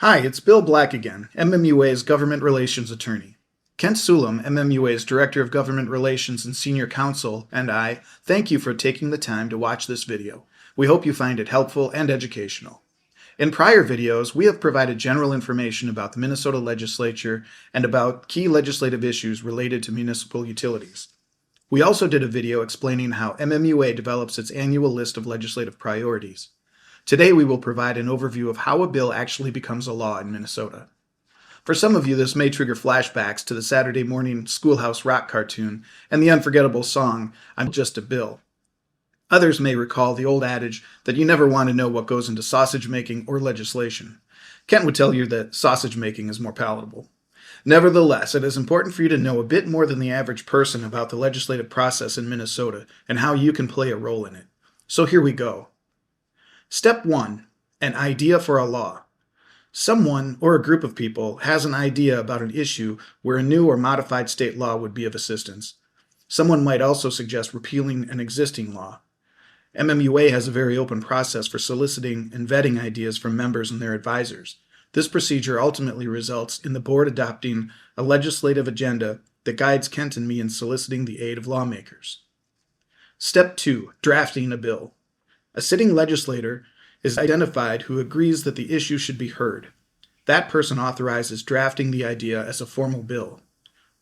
Hi, it's Bill Black again, MMUA's Government Relations Attorney. Kent Sulam, MMUA's Director of Government Relations and Senior Counsel, and I thank you for taking the time to watch this video. We hope you find it helpful and educational. In prior videos, we have provided general information about the Minnesota Legislature and about key legislative issues related to municipal utilities. We also did a video explaining how MMUA develops its annual list of legislative priorities. Today we will provide an overview of how a bill actually becomes a law in Minnesota. For some of you, this may trigger flashbacks to the Saturday morning Schoolhouse Rock cartoon and the unforgettable song, "I'm Just a Bill." Others may recall the old adage that you never want to know what goes into sausage making or legislation. Kent would tell you that sausage making is more palatable. Nevertheless, it is important for you to know a bit more than the average person about the legislative process in Minnesota and how you can play a role in it. So here we go. Step 1. An idea for a law. Someone or a group of people has an idea about an issue where a new or modified state law would be of assistance. Someone might also suggest repealing an existing law. MMUA has a very open process for soliciting and vetting ideas from members and their advisors. This procedure ultimately results in the board adopting a legislative agenda that guides Kent and me in soliciting the aid of lawmakers. Step 2. Drafting a bill. A sitting legislator is identified who agrees that the issue should be heard. That person authorizes drafting the idea as a formal bill.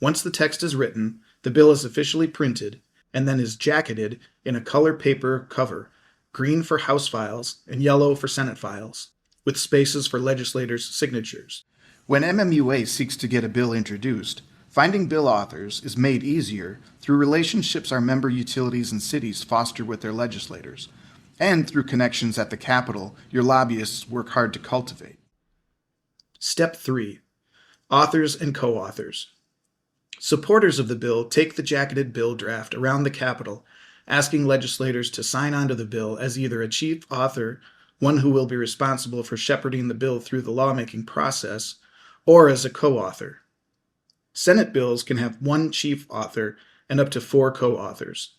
Once the text is written, the bill is officially printed and then is jacketed in a color paper cover, green for House files and yellow for Senate files, with spaces for legislators' signatures. When MMUA seeks to get a bill introduced, finding bill authors is made easier through relationships our member utilities and cities foster with their legislators, and through connections at the Capitol your lobbyists work hard to cultivate. Step 3. Authors and co-authors. Supporters of the bill take the jacketed bill draft around the Capitol, asking legislators to sign onto the bill as either a chief author, one who will be responsible for shepherding the bill through the lawmaking process, or as a co-author. Senate bills can have one chief author and up to 4 co-authors.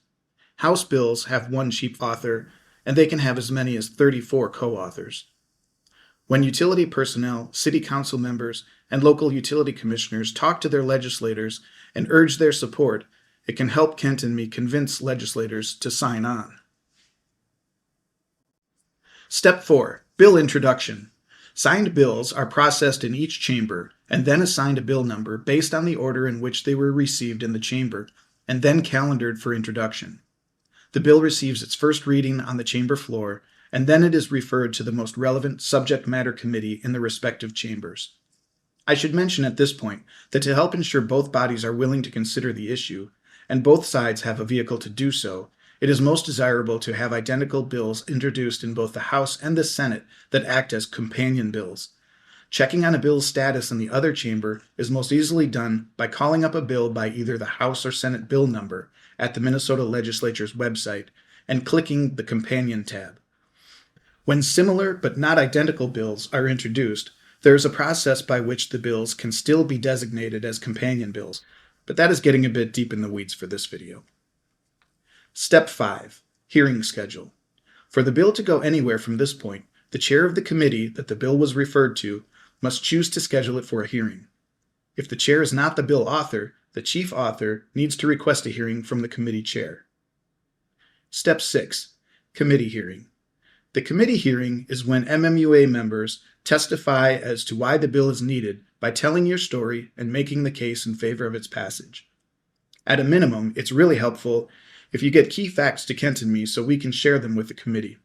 House bills have one chief author, and they can have as many as 34 co-authors. When utility personnel, city council members, and local utility commissioners talk to their legislators and urge their support, it can help Kent and me convince legislators to sign on. Step 4. Bill introduction. Signed bills are processed in each chamber and then assigned a bill number based on the order in which they were received in the chamber and then calendared for introduction. The bill receives its first reading on the chamber floor, and then it is referred to the most relevant subject matter committee in the respective chambers. I should mention at this point that to help ensure both bodies are willing to consider the issue, and both sides have a vehicle to do so, it is most desirable to have identical bills introduced in both the House and the Senate that act as companion bills. Checking on a bill's status in the other chamber is most easily done by calling up a bill by either the House or Senate bill number at the Minnesota Legislature's website and clicking the Companion tab. When similar but not identical bills are introduced, there is a process by which the bills can still be designated as companion bills, but that is getting a bit deep in the weeds for this video. Step 5. Hearing schedule. For the bill to go anywhere from this point, the chair of the committee that the bill was referred to must choose to schedule it for a hearing. If the chair is not the bill author, the chief author needs to request a hearing from the committee chair. Step 6. Committee hearing. The committee hearing is when MMUA members testify as to why the bill is needed by telling your story and making the case in favor of its passage. At a minimum, it's really helpful if you get key facts to Kent and me so we can share them with the committee.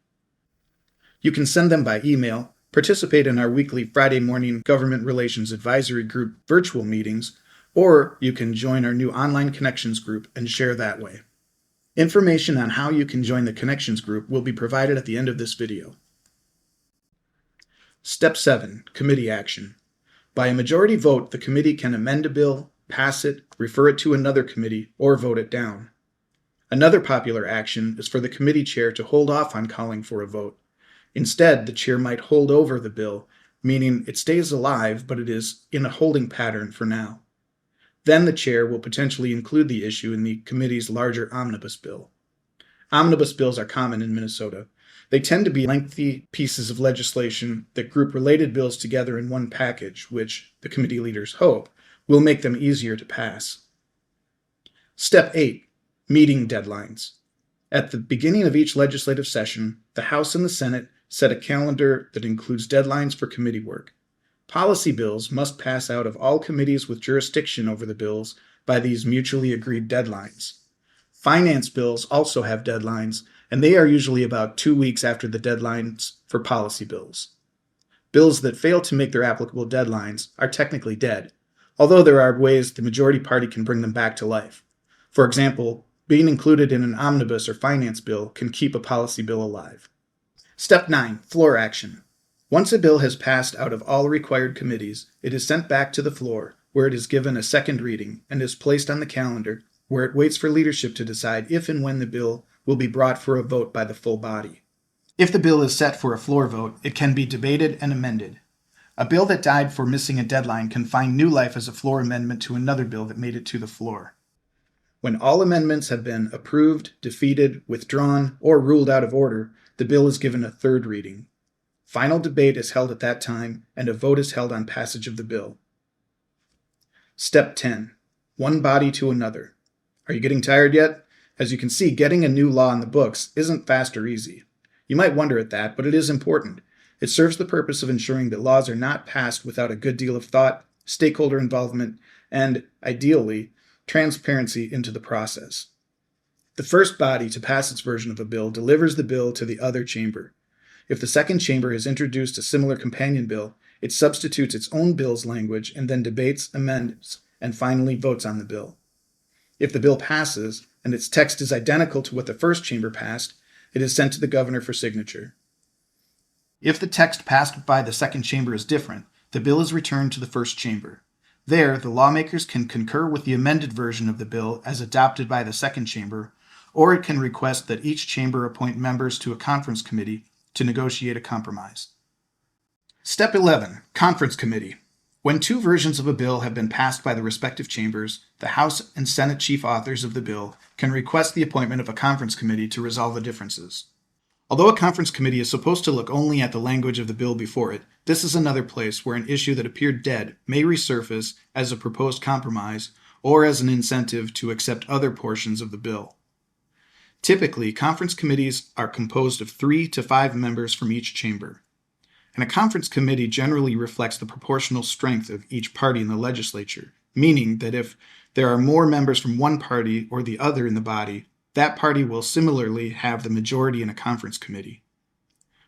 You can send them by email, participate in our weekly Friday morning Government Relations Advisory Group virtual meetings, or you can join our new online Connections group and share that way. Information on how you can join the Connections group will be provided at the end of this video. Step 7. Committee action. By a majority vote, the committee can amend a bill, pass it, refer it to another committee, or vote it down. Another popular action is for the committee chair to hold off on calling for a vote. Instead, the chair might hold over the bill, meaning it stays alive, but it is in a holding pattern for now. Then the chair will potentially include the issue in the committee's larger omnibus bill. Omnibus bills are common in Minnesota. They tend to be lengthy pieces of legislation that group related bills together in one package, which, the committee leaders hope, will make them easier to pass. Step 8. Meeting deadlines. At the beginning of each legislative session, the House and the Senate set a calendar that includes deadlines for committee work. Policy bills must pass out of all committees with jurisdiction over the bills by these mutually agreed deadlines. Finance bills also have deadlines, and they are usually about 2 weeks after the deadlines for policy bills. Bills that fail to make their applicable deadlines are technically dead, although there are ways the majority party can bring them back to life. For example, being included in an omnibus or finance bill can keep a policy bill alive. Step 9. Floor action. Once a bill has passed out of all required committees, it is sent back to the floor, where it is given a second reading and is placed on the calendar, where it waits for leadership to decide if and when the bill will be brought for a vote by the full body. If the bill is set for a floor vote, it can be debated and amended. A bill that died for missing a deadline can find new life as a floor amendment to another bill that made it to the floor. When all amendments have been approved, defeated, withdrawn, or ruled out of order, the bill is given a third reading. Final debate is held at that time, and a vote is held on passage of the bill. Step 10. One body to another. Are you getting tired yet? As you can see, getting a new law in the books isn't fast or easy. You might wonder at that, but it is important. It serves the purpose of ensuring that laws are not passed without a good deal of thought, stakeholder involvement, and, ideally, transparency into the process. The first body to pass its version of a bill delivers the bill to the other chamber. If the second chamber has introduced a similar companion bill, it substitutes its own bill's language and then debates, amends, and finally votes on the bill. If the bill passes, and its text is identical to what the first chamber passed, it is sent to the governor for signature. If the text passed by the second chamber is different, the bill is returned to the first chamber. There, the lawmakers can concur with the amended version of the bill as adopted by the second chamber, or it can request that each chamber appoint members to a conference committee to negotiate a compromise. Step 11. Conference committee. When two versions of a bill have been passed by the respective chambers, the House and Senate chief authors of the bill can request the appointment of a conference committee to resolve the differences. Although a conference committee is supposed to look only at the language of the bill before it, this is another place where an issue that appeared dead may resurface as a proposed compromise or as an incentive to accept other portions of the bill. Typically, conference committees are composed of 3 to 5 members from each chamber. And a conference committee generally reflects the proportional strength of each party in the legislature, meaning that if there are more members from one party or the other in the body, that party will similarly have the majority in a conference committee.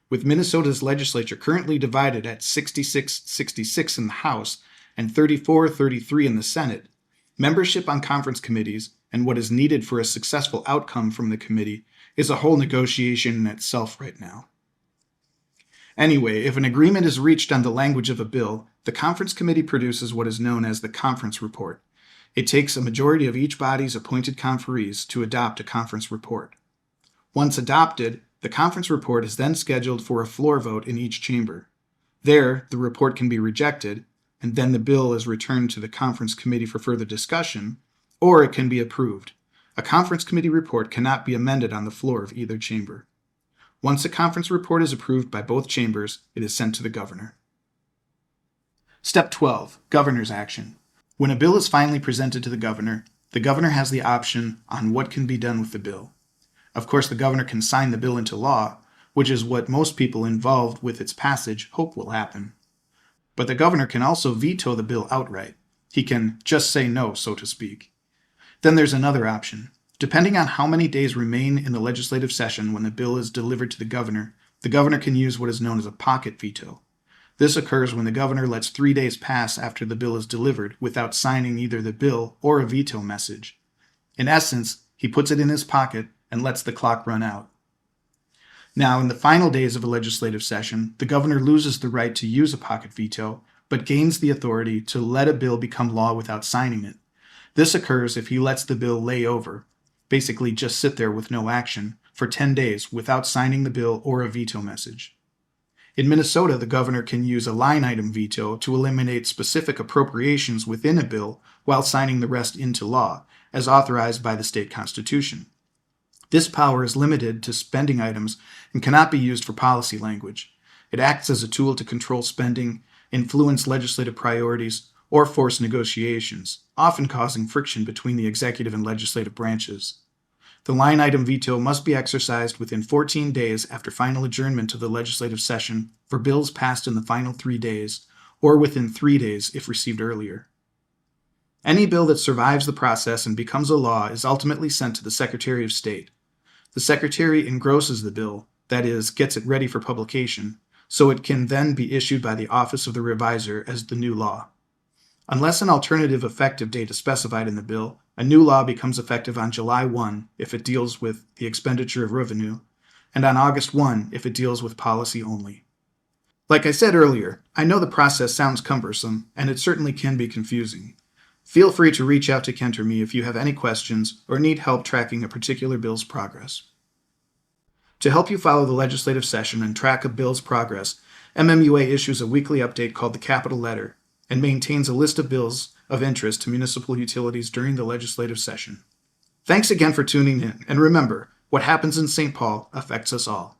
With Minnesota's legislature currently divided at 66-66 in the House and 34-33 in the Senate, membership on conference committees and what is needed for a successful outcome from the committee is a whole negotiation in itself right now. Anyway, if an agreement is reached on the language of a bill, the conference committee produces what is known as the conference report. It takes a majority of each body's appointed conferees to adopt a conference report. Once adopted, the conference report is then scheduled for a floor vote in each chamber. There, the report can be rejected, and then the bill is returned to the conference committee for further discussion, or it can be approved. A conference committee report cannot be amended on the floor of either chamber. Once a conference report is approved by both chambers, it is sent to the governor. Step 12. Governor's action. When a bill is finally presented to the governor has the option on what can be done with the bill. Of course, the governor can sign the bill into law, which is what most people involved with its passage hope will happen. But the governor can also veto the bill outright. He can just say no, so to speak. Then there's another option. Depending on how many days remain in the legislative session when the bill is delivered to the governor can use what is known as a pocket veto. This occurs when the governor lets 3 days pass after the bill is delivered without signing either the bill or a veto message. In essence, he puts it in his pocket and lets the clock run out. Now, in the final days of a legislative session, the governor loses the right to use a pocket veto, but gains the authority to let a bill become law without signing it. This occurs if he lets the bill lay over, basically just sit there with no action, for 10 days without signing the bill or a veto message. In Minnesota, the governor can use a line item veto to eliminate specific appropriations within a bill while signing the rest into law, as authorized by the state constitution. This power is limited to spending items and cannot be used for policy language. It acts as a tool to control spending, influence legislative priorities, or force negotiations, often causing friction between the executive and legislative branches. The line item veto must be exercised within 14 days after final adjournment to the legislative session for bills passed in the final 3 days, or within 3 days if received earlier. Any bill that survives the process and becomes a law is ultimately sent to the Secretary of State. The Secretary engrosses the bill, that is, gets it ready for publication, so it can then be issued by the Office of the Reviser as the new law. Unless an alternative effective date is specified in the bill, a new law becomes effective on July 1 if it deals with the expenditure of revenue, and on August 1 if it deals with policy only. Like I said earlier, I know the process sounds cumbersome, and it certainly can be confusing. Feel free to reach out to Kent or me if you have any questions or need help tracking a particular bill's progress. To help you follow the legislative session and track a bill's progress, MMUA issues a weekly update called the Capital Letter and maintains a list of bills of interest to municipal utilities during the legislative session. Thanks again for tuning in, and remember, what happens in St. Paul affects us all.